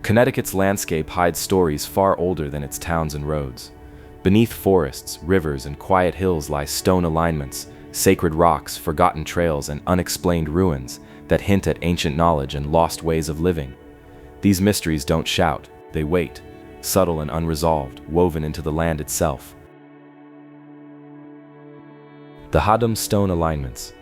Connecticut's landscape hides stories far older than its towns and roads. Beneath forests, rivers, and quiet hills lie stone alignments, sacred rocks, forgotten trails, and unexplained ruins that hint at ancient knowledge and lost ways of living. These mysteries don't shout, they wait, subtle and unresolved, woven into the land itself. The Haddam stone alignments.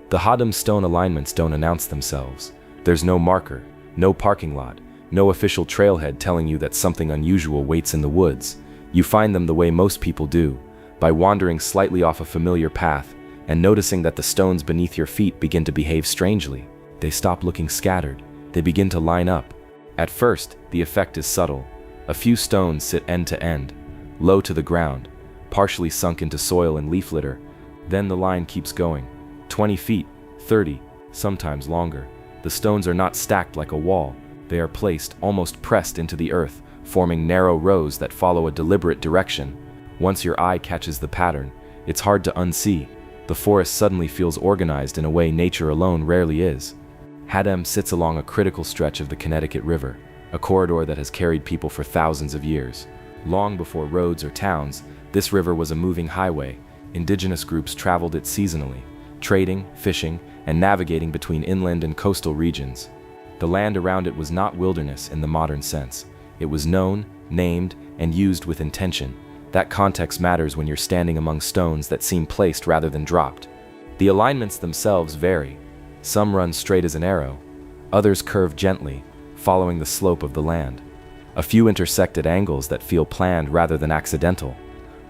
The Haddam stone alignments don't announce themselves. There's no marker, no parking lot, no official trailhead telling you that something unusual waits in the woods. You find them the way most people do, by wandering slightly off a familiar path and noticing that the stones beneath your feet begin to behave strangely. They stop looking scattered. They begin to line up. At first, the effect is subtle. A few stones sit end to end, low to the ground, partially sunk into soil and leaf litter. Then the line keeps going. 20 feet, 30, sometimes longer. The stones are not stacked like a wall. They are placed, almost pressed into the earth, forming narrow rows that follow a deliberate direction. Once your eye catches the pattern, it's hard to unsee. The forest suddenly feels organized in a way nature alone rarely is. Haddam sits along a critical stretch of the Connecticut River, a corridor that has carried people for thousands of years. Long before roads or towns, this river was a moving highway. Indigenous groups traveled it seasonally, trading, fishing, and navigating between inland and coastal regions. The land around it was not wilderness in the modern sense. It was known, named, and used with intention. That context matters when you're standing among stones that seem placed rather than dropped. The alignments themselves vary. Some run straight as an arrow, others curve gently, following the slope of the land. A few intersect at angles that feel planned rather than accidental.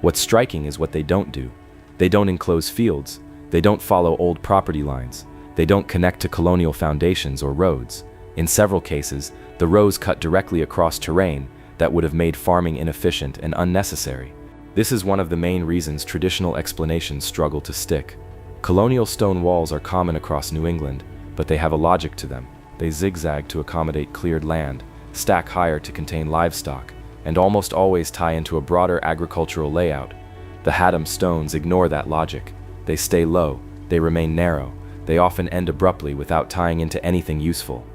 What's striking is what they don't do. They don't enclose fields. They don't follow old property lines. They don't connect to colonial foundations or roads. In several cases, the rows cut directly across terrain that would have made farming inefficient and unnecessary. This is one of the main reasons traditional explanations struggle to stick. Colonial stone walls are common across New England, but they have a logic to them. They zigzag to accommodate cleared land, stack higher to contain livestock, and almost always tie into a broader agricultural layout. The Haddam stones ignore that logic. They stay low, they remain narrow, they often end abruptly without tying into anything useful.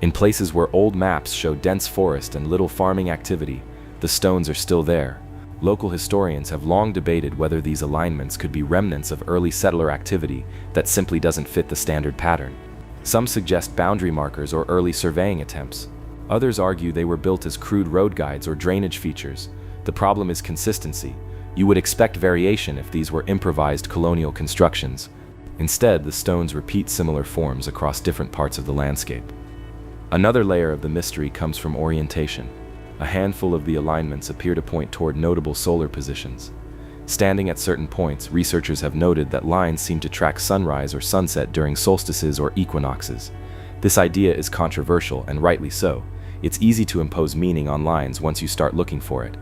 In places where old maps show dense forest and little farming activity, the stones are still there. Local historians have long debated whether these alignments could be remnants of early settler activity that simply doesn't fit the standard pattern. Some suggest boundary markers or early surveying attempts. Others argue they were built as crude road guides or drainage features. The problem is consistency. You would expect variation if these were improvised colonial constructions. Instead, the stones repeat similar forms across different parts of the landscape. Another layer of the mystery comes from orientation. A handful of the alignments appear to point toward notable solar positions. Standing at certain points, researchers have noted that lines seem to track sunrise or sunset during solstices or equinoxes. This idea is controversial, and rightly so. It's easy to impose meaning on lines once you start looking for it.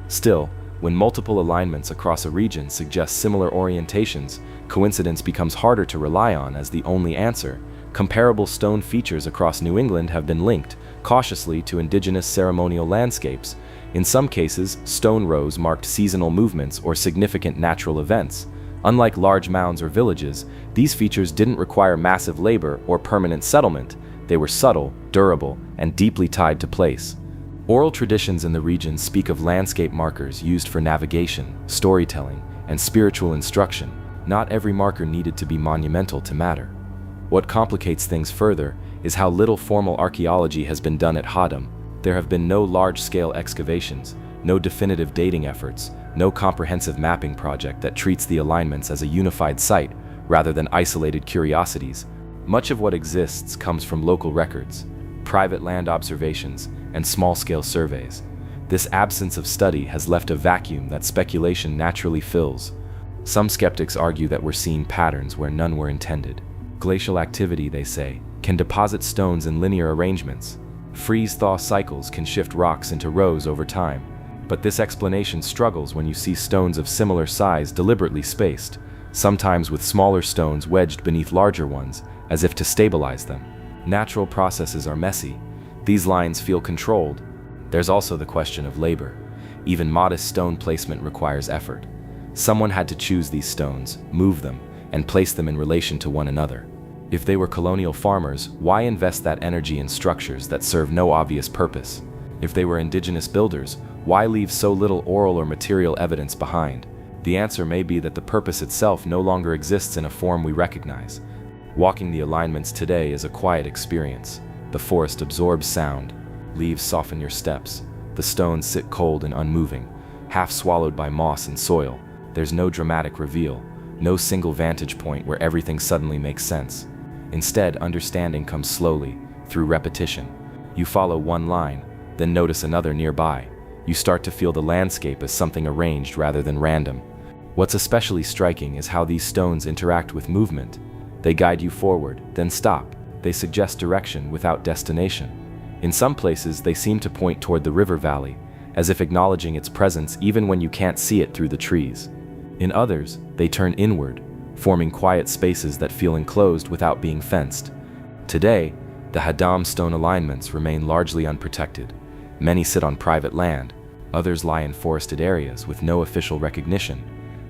Still, when multiple alignments across a region suggest similar orientations, coincidence becomes harder to rely on as the only answer. Comparable stone features across New England have been linked, cautiously, to indigenous ceremonial landscapes. In some cases, stone rows marked seasonal movements or significant natural events. Unlike large mounds or villages, these features didn't require massive labor or permanent settlement. They were subtle, durable, and deeply tied to place. Oral traditions in the region speak of landscape markers used for navigation, storytelling, and spiritual instruction. Not every marker needed to be monumental to matter. What complicates things further is how little formal archaeology has been done at Haddam. There have been no large-scale excavations, no definitive dating efforts, no comprehensive mapping project that treats the alignments as a unified site rather than isolated curiosities. Much of what exists comes from local records, private land observations, and small-scale surveys. This absence of study has left a vacuum that speculation naturally fills. Some skeptics argue that we're seeing patterns where none were intended. Glacial activity, they say, can deposit stones in linear arrangements. Freeze-thaw cycles can shift rocks into rows over time. But this explanation struggles when you see stones of similar size deliberately spaced, sometimes with smaller stones wedged beneath larger ones, as if to stabilize them. Natural processes are messy. These lines feel controlled. There's also the question of labor. Even modest stone placement requires effort. Someone had to choose these stones, move them, and place them in relation to one another. If they were colonial farmers, why invest that energy in structures that serve no obvious purpose? If they were indigenous builders, why leave so little oral or material evidence behind? The answer may be that the purpose itself no longer exists in a form we recognize. Walking the alignments today is a quiet experience. The forest absorbs sound, leaves soften your steps, the stones sit cold and unmoving, half swallowed by moss and soil. There's no dramatic reveal, no single vantage point where everything suddenly makes sense. Instead, understanding comes slowly, through repetition. You follow one line, then notice another nearby. You start to feel the landscape as something arranged rather than random. What's especially striking is how these stones interact with movement. They guide you forward, then stop. They suggest direction without destination. In some places, they seem to point toward the river valley, as if acknowledging its presence even when you can't see it through the trees. In others, they turn inward, forming quiet spaces that feel enclosed without being fenced. Today, the Haddam stone alignments remain largely unprotected. Many sit on private land, others lie in forested areas with no official recognition.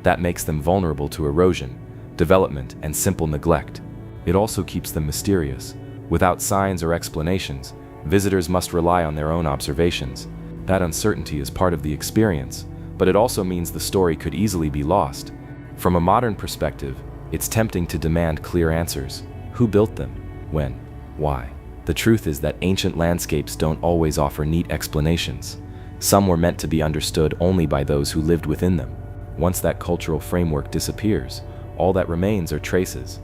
That makes them vulnerable to erosion, development, and simple neglect. It also keeps them mysterious. Without signs or explanations, visitors must rely on their own observations. That uncertainty is part of the experience, but it also means the story could easily be lost. From a modern perspective, it's tempting to demand clear answers. Who built them? When? Why? The truth is that ancient landscapes don't always offer neat explanations. Some were meant to be understood only by those who lived within them. Once that cultural framework disappears, all that remains are traces.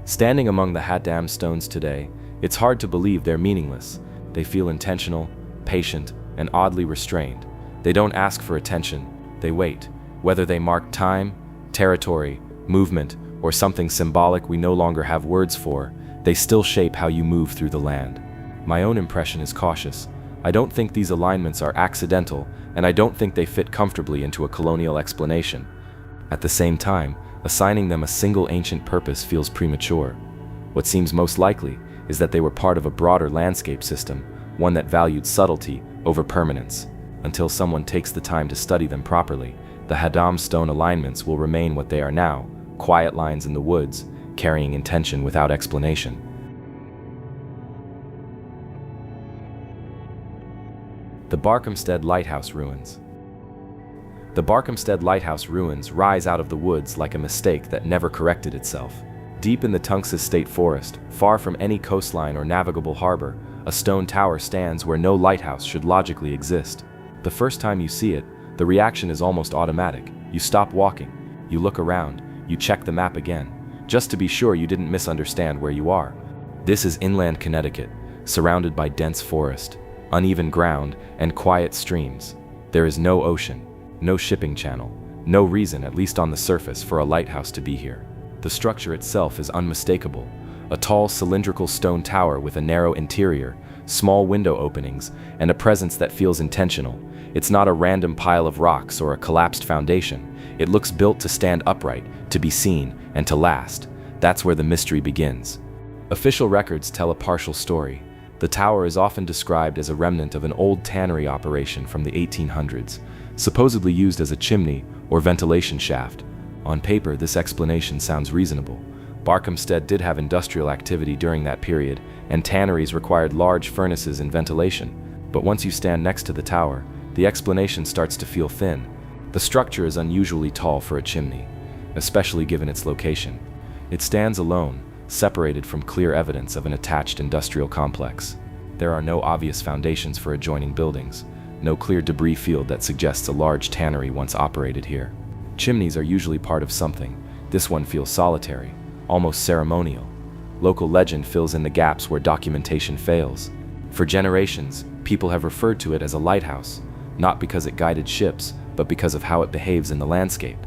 Standing among the Haddam stones today, it's hard to believe they're meaningless. They feel intentional, patient, and oddly restrained. They don't ask for attention, they wait. Whether they mark time, territory, movement, or something symbolic we no longer have words for, they still shape how you move through the land. My own impression is cautious. I don't think these alignments are accidental, and I don't think they fit comfortably into a colonial explanation. At the same time, assigning them a single ancient purpose feels premature. What seems most likely is that they were part of a broader landscape system, one that valued subtlety over permanence. Until someone takes the time to study them properly, the Haddam stone alignments will remain what they are now, quiet lines in the woods, carrying intention without explanation. The Barkhamsted Lighthouse Ruins. The Barkhamsted Lighthouse ruins rise out of the woods like a mistake that never corrected itself. Deep in the Tunxus State Forest, far from any coastline or navigable harbor, a stone tower stands where no lighthouse should logically exist. The first time you see it, the reaction is almost automatic. You stop walking, you look around, you check the map again, just to be sure you didn't misunderstand where you are. This is inland Connecticut, surrounded by dense forest, uneven ground, and quiet streams. There is no ocean, no shipping channel, no reason, at least on the surface, for a lighthouse to be here. The structure itself is unmistakable. A tall cylindrical stone tower with a narrow interior, small window openings, and a presence that feels intentional. It's not a random pile of rocks or a collapsed foundation. It looks built to stand upright, to be seen, and to last. That's where the mystery begins. Official records tell a partial story. The tower is often described as a remnant of an old tannery operation from the 1800s, supposedly used as a chimney or ventilation shaft. On paper, this explanation sounds reasonable. Barkhamsted did have industrial activity during that period, and tanneries required large furnaces and ventilation. But once you stand next to the tower, the explanation starts to feel thin. The structure is unusually tall for a chimney, especially given its location. It stands alone, separated from clear evidence of an attached industrial complex. There are no obvious foundations for adjoining buildings, no clear debris field that suggests a large tannery once operated here. Chimneys are usually part of something. This one feels solitary, almost ceremonial. Local legend fills in the gaps where documentation fails. For generations, people have referred to it as a lighthouse, not because it guided ships, but because of how it behaves in the landscape.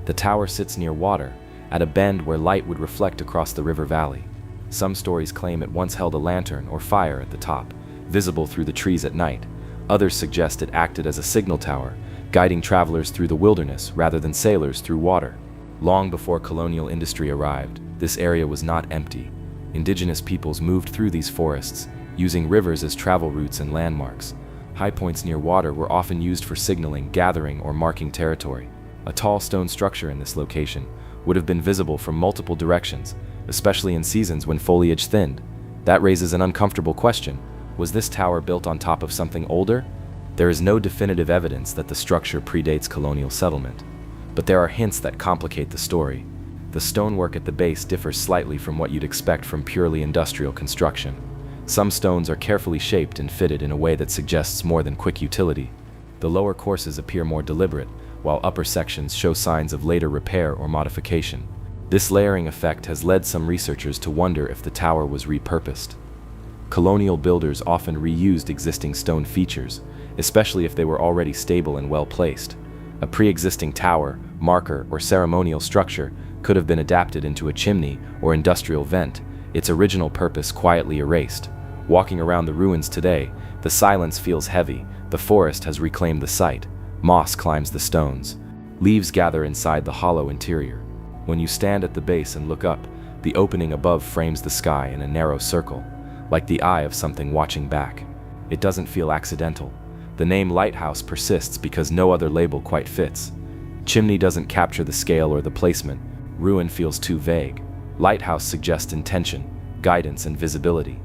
The tower sits near water, at a bend where light would reflect across the river valley. Some stories claim it once held a lantern or fire at the top, visible through the trees at night. Others suggest it acted as a signal tower, guiding travelers through the wilderness rather than sailors through water. Long before colonial industry arrived, this area was not empty. Indigenous peoples moved through these forests, using rivers as travel routes and landmarks. High points near water were often used for signaling, gathering, or marking territory. A tall stone structure in this location would have been visible from multiple directions, especially in seasons when foliage thinned. That raises an uncomfortable question. Was this tower built on top of something older? There is no definitive evidence that the structure predates colonial settlement, but there are hints that complicate the story. The stonework at the base differs slightly from what you'd expect from purely industrial construction. Some stones are carefully shaped and fitted in a way that suggests more than quick utility. The lower courses appear more deliberate, while upper sections show signs of later repair or modification. This layering effect has led some researchers to wonder if the tower was repurposed. Colonial builders often reused existing stone features, especially if they were already stable and well placed. A pre-existing tower, marker, or ceremonial structure could have been adapted into a chimney or industrial vent, its original purpose quietly erased. Walking around the ruins today, the silence feels heavy. The forest has reclaimed the site. Moss climbs the stones. Leaves gather inside the hollow interior. When you stand at the base and look up, the opening above frames the sky in a narrow circle, like the eye of something watching back. It doesn't feel accidental. The name Lighthouse persists because no other label quite fits. Chimney doesn't capture the scale or the placement. Ruin feels too vague. Lighthouse suggests intention, guidance, and visibility.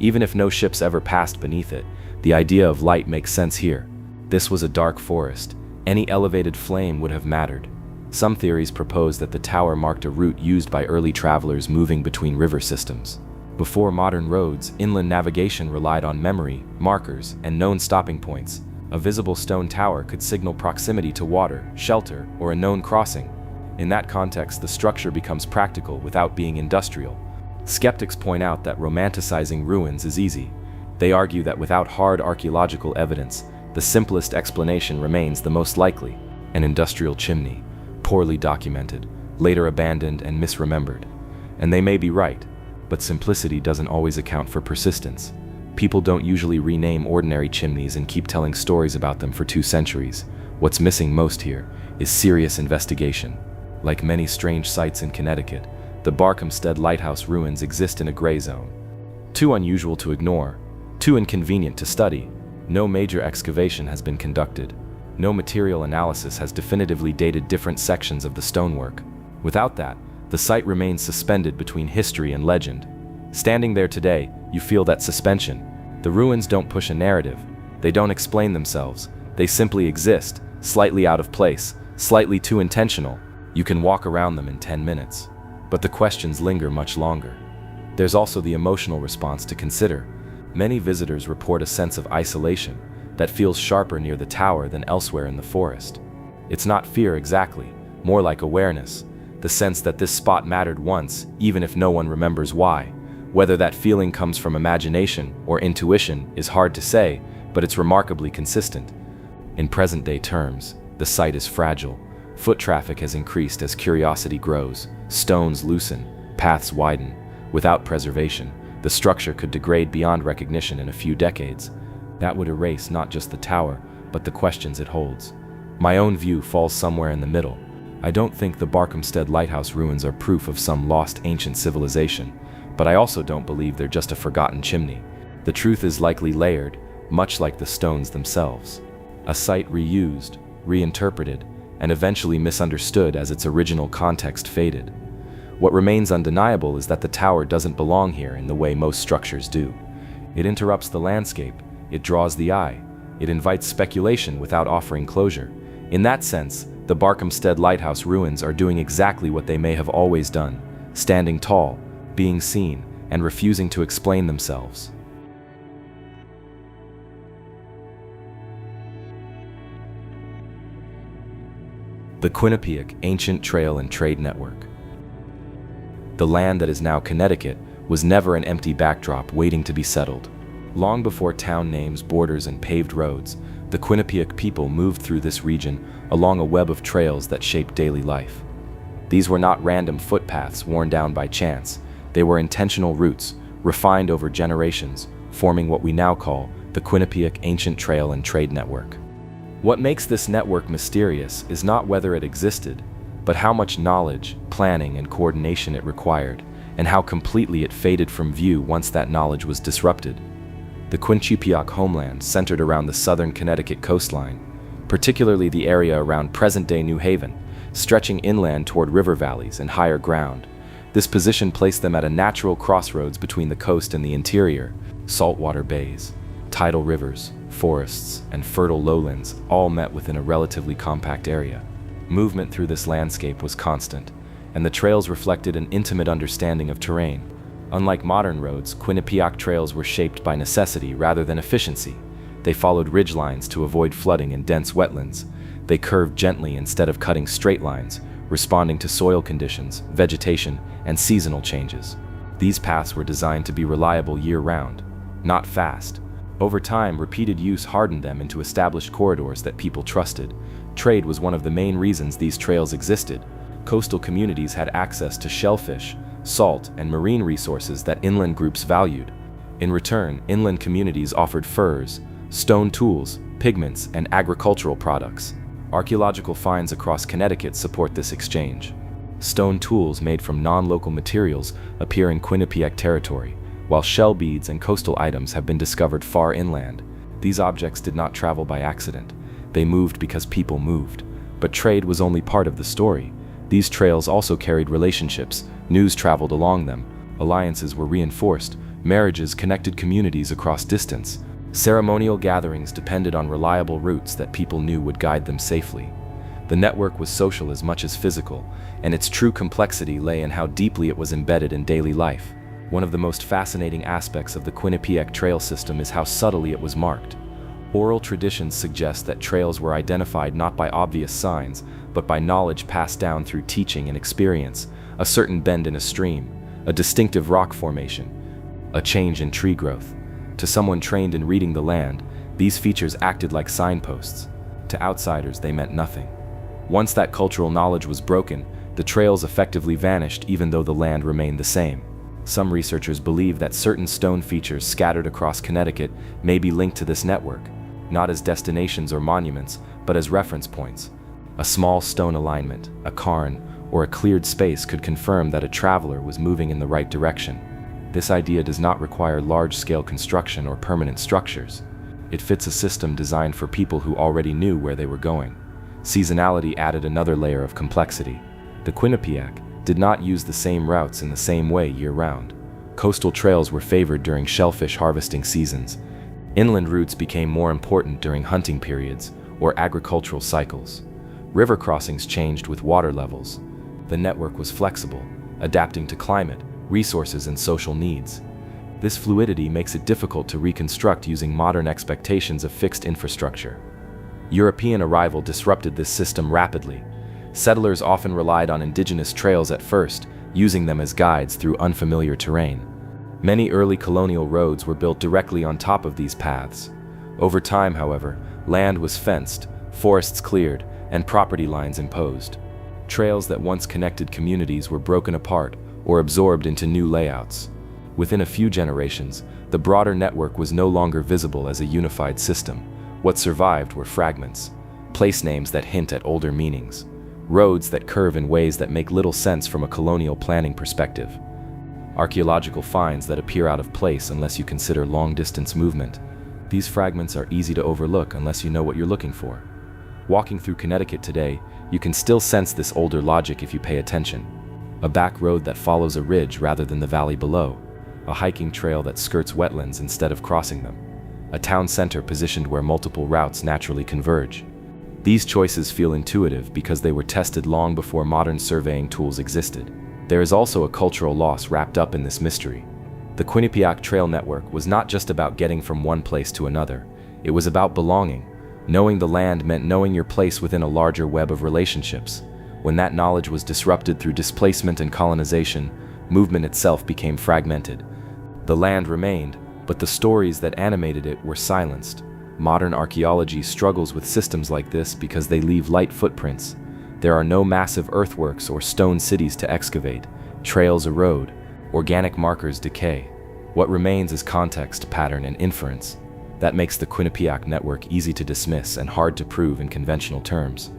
Even if no ships ever passed beneath it, the idea of light makes sense here. This was a dark forest. Any elevated flame would have mattered. Some theories propose that the tower marked a route used by early travelers moving between river systems. Before modern roads, inland navigation relied on memory, markers, and known stopping points. A visible stone tower could signal proximity to water, shelter, or a known crossing. In that context, the structure becomes practical without being industrial. Skeptics point out that romanticizing ruins is easy. They argue that without hard archaeological evidence, the simplest explanation remains the most likely: an industrial chimney, poorly documented, later abandoned and misremembered. And they may be right, but simplicity doesn't always account for persistence. People don't usually rename ordinary chimneys and keep telling stories about them for 2 centuries. What's missing most here is serious investigation. Like many strange sites in Connecticut, the Barkhamsted Lighthouse ruins exist in a gray zone. Too unusual to ignore, too inconvenient to study. No major excavation has been conducted. No material analysis has definitively dated different sections of the stonework. Without that, the site remains suspended between history and legend. Standing there today, you feel that suspension. The ruins don't push a narrative. They don't explain themselves. They simply exist, slightly out of place, slightly too intentional. You can walk around them in 10 minutes. But the questions linger much longer. There's also the emotional response to consider. Many visitors report a sense of isolation that feels sharper near the tower than elsewhere in the forest. It's not fear exactly, more like awareness. The sense that this spot mattered once, even if no one remembers why. Whether that feeling comes from imagination or intuition is hard to say, but it's remarkably consistent. In present-day terms, the site is fragile. Foot traffic has increased as curiosity grows. Stones loosen, paths widen. Without preservation, the structure could degrade beyond recognition in a few decades. That would erase not just the tower, but the questions it holds. My own view falls somewhere in the middle. I don't think the Barkhamsted Lighthouse ruins are proof of some lost ancient civilization, but I also don't believe they're just a forgotten chimney. The truth is likely layered, much like the stones themselves. A site reused, reinterpreted, and eventually misunderstood as its original context faded. What remains undeniable is that the tower doesn't belong here in the way most structures do. It interrupts the landscape, it draws the eye, it invites speculation without offering closure. In that sense, the Barkhamsted Lighthouse ruins are doing exactly what they may have always done, standing tall, being seen, and refusing to explain themselves. The Quinnipiac Ancient Trail and Trade Network. The land that is now Connecticut was never an empty backdrop waiting to be settled. Long before town names, borders, and paved roads, the Quinnipiac people moved through this region along a web of trails that shaped daily life. These were not random footpaths worn down by chance. They were intentional routes, refined over generations, forming what we now call the Quinnipiac Ancient Trail and Trade Network. What makes this network mysterious is not whether it existed, but how much knowledge, planning, and coordination it required, and how completely it faded from view once that knowledge was disrupted. The Quinnipiac homeland centered around the southern Connecticut coastline, particularly the area around present-day New Haven, stretching inland toward river valleys and higher ground. This position placed them at a natural crossroads between the coast and the interior. Saltwater bays, tidal rivers, forests, and fertile lowlands all met within a relatively compact area. Movement through this landscape was constant, and the trails reflected an intimate understanding of terrain. Unlike modern roads, Quinnipiac trails were shaped by necessity rather than efficiency. They followed ridgelines to avoid flooding in dense wetlands. They curved gently instead of cutting straight lines, responding to soil conditions, vegetation, and seasonal changes. These paths were designed to be reliable year-round, not fast. Over time, repeated use hardened them into established corridors that people trusted. Trade was one of the main reasons these trails existed. Coastal communities had access to shellfish, salt, and marine resources that inland groups valued. In return, inland communities offered furs, stone tools, pigments, and agricultural products. Archaeological finds across Connecticut support this exchange. Stone tools made from non-local materials appear in Quinnipiac territory, while shell beads and coastal items have been discovered far inland. These objects did not travel by accident. They moved because people moved. But trade was only part of the story. These trails also carried relationships. News traveled along them. Alliances were reinforced. Marriages connected communities across distance. Ceremonial gatherings depended on reliable routes that people knew would guide them safely. The network was social as much as physical, and its true complexity lay in how deeply it was embedded in daily life. One of the most fascinating aspects of the Quinnipiac trail system is how subtly it was marked. Oral traditions suggest that trails were identified not by obvious signs, but by knowledge passed down through teaching and experience. A certain bend in a stream, a distinctive rock formation, a change in tree growth. To someone trained in reading the land, these features acted like signposts. To outsiders, they meant nothing. Once that cultural knowledge was broken, the trails effectively vanished even though the land remained the same. Some researchers believe that certain stone features scattered across Connecticut may be linked to this network, not as destinations or monuments, but as reference points. A small stone alignment, a cairn, or a cleared space could confirm that a traveler was moving in the right direction. This idea does not require large-scale construction or permanent structures. It fits a system designed for people who already knew where they were going. Seasonality added another layer of complexity. The Quinnipiac did not use the same routes in the same way year-round. Coastal trails were favored during shellfish harvesting seasons. Inland routes became more important during hunting periods or agricultural cycles. River crossings changed with water levels. The network was flexible, adapting to climate, resources, and social needs. This fluidity makes it difficult to reconstruct using modern expectations of fixed infrastructure. European arrival disrupted this system rapidly. Settlers often relied on indigenous trails at first, using them as guides through unfamiliar terrain. Many early colonial roads were built directly on top of these paths. Over time, however, land was fenced, forests cleared, and property lines imposed. Trails that once connected communities were broken apart or absorbed into new layouts. Within a few generations, the broader network was no longer visible as a unified system. What survived were fragments, place names that hint at older meanings, roads that curve in ways that make little sense from a colonial planning perspective, archaeological finds that appear out of place unless you consider long-distance movement. These fragments are easy to overlook unless you know what you're looking for. Walking through Connecticut today, you can still sense this older logic if you pay attention. A back road that follows a ridge rather than the valley below, a hiking trail that skirts wetlands instead of crossing them, a town center positioned where multiple routes naturally converge. These choices feel intuitive because they were tested long before modern surveying tools existed. There is also a cultural loss wrapped up in this mystery. The Quinnipiac Trail Network was not just about getting from one place to another. It was about belonging. Knowing the land meant knowing your place within a larger web of relationships. When that knowledge was disrupted through displacement and colonization, movement itself became fragmented. The land remained, but the stories that animated it were silenced. Modern archaeology struggles with systems like this because they leave light footprints. There are no massive earthworks or stone cities to excavate. Trails erode. Organic markers decay. What remains is context, pattern, and inference. That makes the Quinnipiac network easy to dismiss and hard to prove in conventional terms.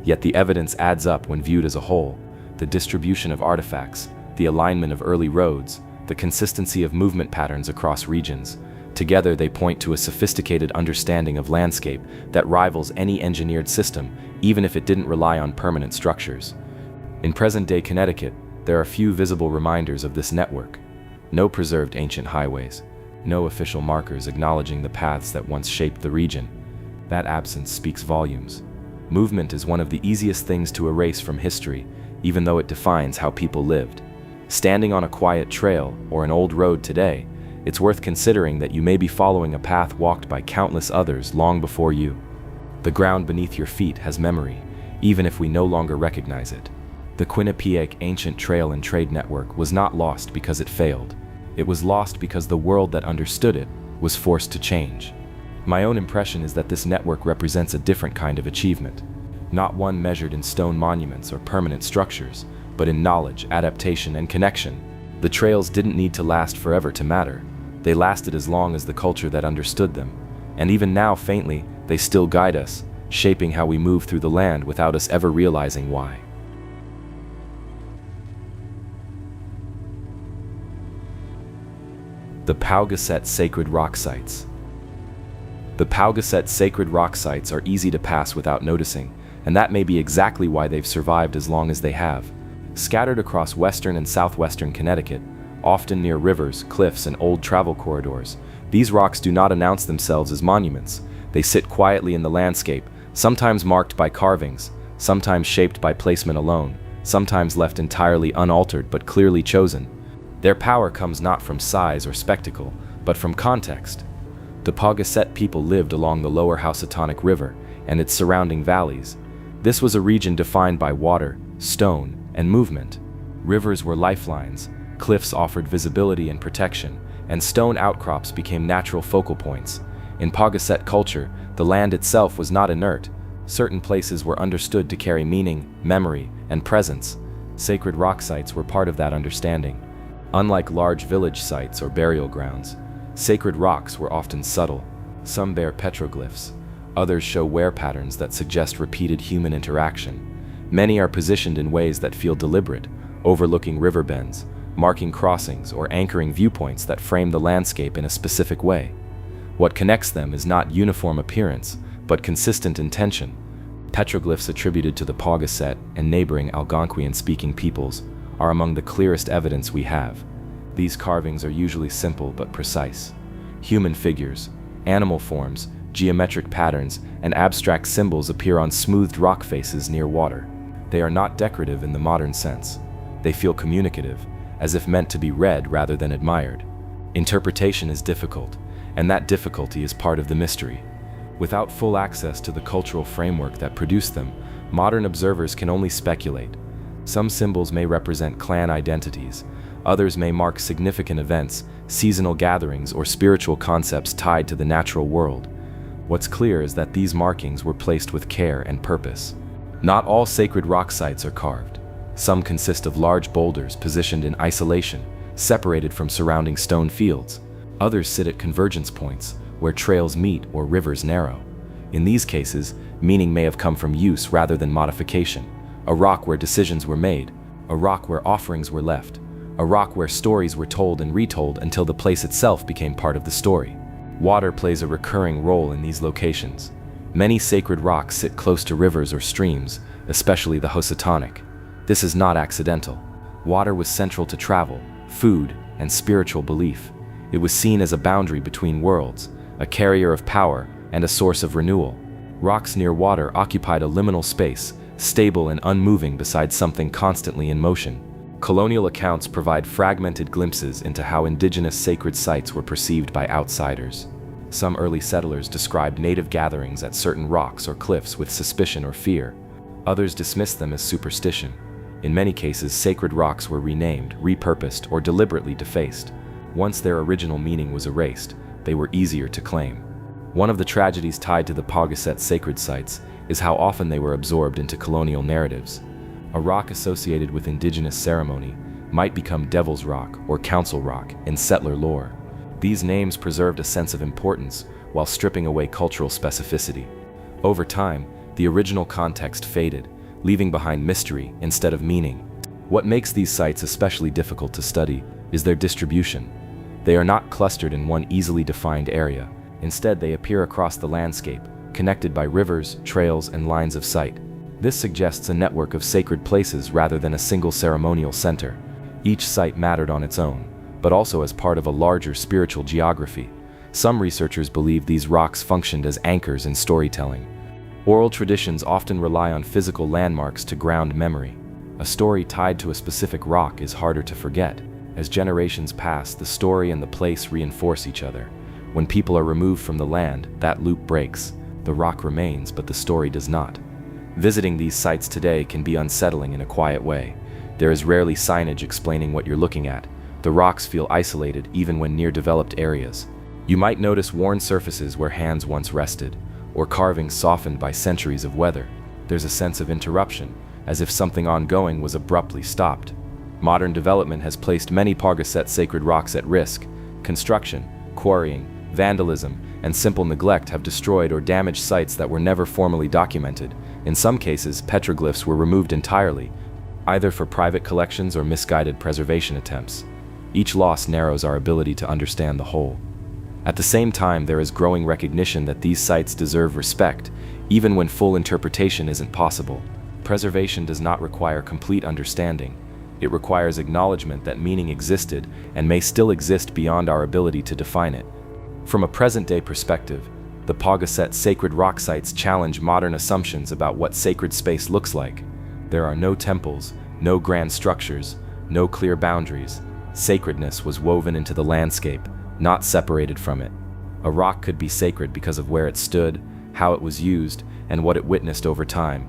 Yet the evidence adds up when viewed as a whole. The distribution of artifacts, the alignment of early roads, the consistency of movement patterns across regions. Together they point to a sophisticated understanding of landscape that rivals any engineered system, even if it didn't rely on permanent structures. In present-day Connecticut, there are few visible reminders of this network. No preserved ancient highways, no official markers acknowledging the paths that once shaped the region. That absence speaks volumes. Movement is one of the easiest things to erase from history, even though it defines how people lived. Standing on a quiet trail or an old road today, it's worth considering that you may be following a path walked by countless others long before you. The ground beneath your feet has memory, even if we no longer recognize it. The Quinnipiac ancient trail and trade network was not lost because it failed. It was lost because the world that understood it was forced to change. My own impression is that this network represents a different kind of achievement, not one measured in stone monuments or permanent structures, but in knowledge, adaptation, and connection. The trails didn't need to last forever to matter. They lasted as long as the culture that understood them, and even now, faintly, they still guide us, shaping how we move through the land without us ever realizing why. The Paugussett Sacred Rock Sites. The Paugussett Sacred Rock Sites are easy to pass without noticing, and that may be exactly why they've survived as long as they have. Scattered across western and southwestern Connecticut, often near rivers, cliffs, and old travel corridors, these rocks do not announce themselves as monuments. They sit quietly in the landscape, sometimes marked by carvings, sometimes shaped by placement alone, sometimes left entirely unaltered but clearly chosen. Their power comes not from size or spectacle, but from context. The Paugussett people lived along the lower Housatonic River and its surrounding valleys. This was a region defined by water, stone, and movement. Rivers were lifelines, cliffs offered visibility and protection, and stone outcrops became natural focal points. In Paugussett culture, the land itself was not inert. Certain places were understood to carry meaning, memory, and presence. Sacred rock sites were part of that understanding. Unlike large village sites or burial grounds, sacred rocks were often subtle. Some bear petroglyphs, others show wear patterns that suggest repeated human interaction. Many are positioned in ways that feel deliberate, overlooking river bends, marking crossings, or anchoring viewpoints that frame the landscape in a specific way. What connects them is not uniform appearance, but consistent intention. Petroglyphs attributed to the Paugussett and neighboring Algonquian-speaking peoples are among the clearest evidence we have. These carvings are usually simple but precise. Human figures, animal forms, geometric patterns, and abstract symbols appear on smoothed rock faces near water. They are not decorative in the modern sense. They feel communicative, as if meant to be read rather than admired. Interpretation is difficult, and that difficulty is part of the mystery. Without full access to the cultural framework that produced them, modern observers can only speculate. Some symbols may represent clan identities, others may mark significant events, seasonal gatherings, or spiritual concepts tied to the natural world. What's clear is that these markings were placed with care and purpose. Not all sacred rock sites are carved. Some consist of large boulders positioned in isolation, separated from surrounding stone fields. Others sit at convergence points, where trails meet or rivers narrow. In these cases, meaning may have come from use rather than modification. A rock where decisions were made, a rock where offerings were left, a rock where stories were told and retold until the place itself became part of the story. Water plays a recurring role in these locations. Many sacred rocks sit close to rivers or streams, especially the Housatonic. This is not accidental. Water was central to travel, food, and spiritual belief. It was seen as a boundary between worlds, a carrier of power, and a source of renewal. Rocks near water occupied a liminal space, stable and unmoving beside something constantly in motion. Colonial accounts provide fragmented glimpses into how indigenous sacred sites were perceived by outsiders. Some early settlers described native gatherings at certain rocks or cliffs with suspicion or fear. Others dismissed them as superstition. In many cases, sacred rocks were renamed, repurposed, or deliberately defaced. Once their original meaning was erased, they were easier to claim. One of the tragedies tied to the Paugussett sacred sites is how often they were absorbed into colonial narratives. A rock associated with indigenous ceremony might become Devil's Rock or Council Rock in settler lore. These names preserved a sense of importance while stripping away cultural specificity. Over time, the original context faded, leaving behind mystery instead of meaning. What makes these sites especially difficult to study is their distribution. They are not clustered in one easily defined area. Instead, they appear across the landscape, connected by rivers, trails, and lines of sight. This suggests a network of sacred places rather than a single ceremonial center. Each site mattered on its own, but also as part of a larger spiritual geography. Some researchers believe these rocks functioned as anchors in storytelling. Oral traditions often rely on physical landmarks to ground memory. A story tied to a specific rock is harder to forget. As generations pass, the story and the place reinforce each other. When people are removed from the land, that loop breaks. The rock remains, but the story does not. Visiting these sites today can be unsettling in a quiet way. There is rarely signage explaining what you're looking at. The rocks feel isolated even when near developed areas. You might notice worn surfaces where hands once rested, or carvings softened by centuries of weather. There's a sense of interruption, as if something ongoing was abruptly stopped. Modern development has placed many Paugussett sacred rocks at risk. Construction, quarrying, vandalism, and simple neglect have destroyed or damaged sites that were never formally documented. In some cases, petroglyphs were removed entirely, either for private collections or misguided preservation attempts. Each loss narrows our ability to understand the whole. At the same time, there is growing recognition that these sites deserve respect, even when full interpretation isn't possible. Preservation does not require complete understanding. It requires acknowledgement that meaning existed and may still exist beyond our ability to define it. From a present-day perspective, the Paugussett sacred rock sites challenge modern assumptions about what sacred space looks like. There are no temples, no grand structures, no clear boundaries. Sacredness was woven into the landscape, not separated from it. A rock could be sacred because of where it stood, how it was used, and what it witnessed over time.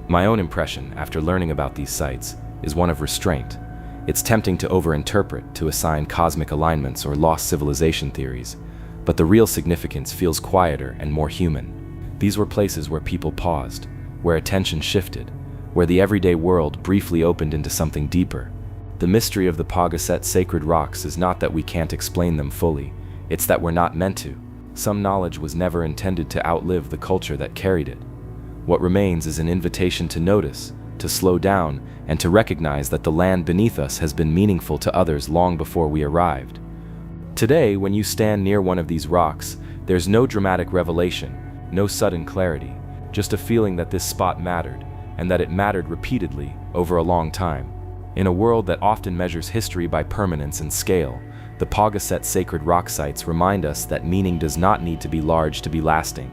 My own impression, after learning about these sites, is one of restraint. It's tempting to overinterpret, to assign cosmic alignments or lost civilization theories, but the real significance feels quieter and more human. These were places where people paused, where attention shifted, where the everyday world briefly opened into something deeper. The mystery of the Paugussett sacred rocks is not that we can't explain them fully, it's that we're not meant to. Some knowledge was never intended to outlive the culture that carried it. What remains is an invitation to notice, to slow down, and to recognize that the land beneath us has been meaningful to others long before we arrived. Today, when you stand near one of these rocks, there's no dramatic revelation, no sudden clarity, just a feeling that this spot mattered, and that it mattered repeatedly over a long time. In a world that often measures history by permanence and scale, the Paugussett sacred rock sites remind us that meaning does not need to be large to be lasting.